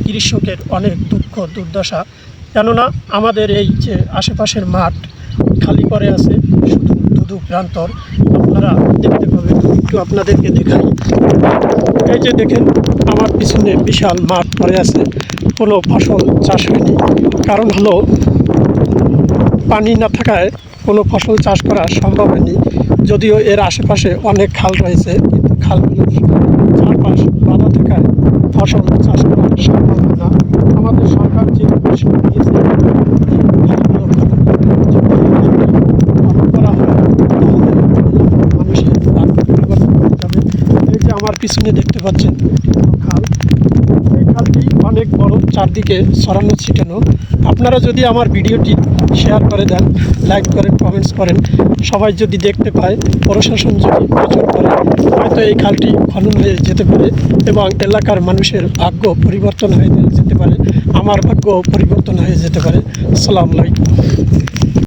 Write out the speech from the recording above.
কৃষকের অনেক দুঃখ দুর্দশা। কেননা আমাদের এই যে আশেপাশের মাঠ খালি পড়ে আছে, শুধু ধুধু প্রান্তর। আপনারা দেখতে পাবেন, একটু আপনাদেরকে দেখাই। এই যে দেখেন, আমার পিছনে বিশাল মাঠ পড়ে আছে, কোনো ফসল চাষ হয়নি। কারণ হলো পানি না থাকায় কোনো ফসল চাষ করা সম্ভব হয়নি। যদিও এর আশেপাশে অনেক খাল রয়েছে, কিন্তু খালগুলোর চারপাশ বাধা থাকায় ফসল চাষ করা সম্ভব হয় না। আমাদের সরকার যে উদ্দেশ্য দিয়েছে, করা হয় তাহলে মানুষের পরিবর্তন হয়ে যাবে। এই যে আমার পিছনে দেখতে পাচ্ছেন খাল, এই খালটি অনেক বড়, চারদিকে ছড়ানো ছিটানো। আপনারা যদি আমার ভিডিওটি শেয়ার করে দেন, লাইক করেন, কমেন্টস করেন, সবাই যদি দেখতে পায়, প্রশাসন যদি প্রচার করে, হয়তো এই খালটি খনন হয়ে যেতে পারে এবং এলাকার মানুষের ভাগ্য পরিবর্তন হয়ে যেতে পারে, আমার ভাগ্য পরিবর্তন হয়ে যেতে পারে। আসসালামু আলাইকুম।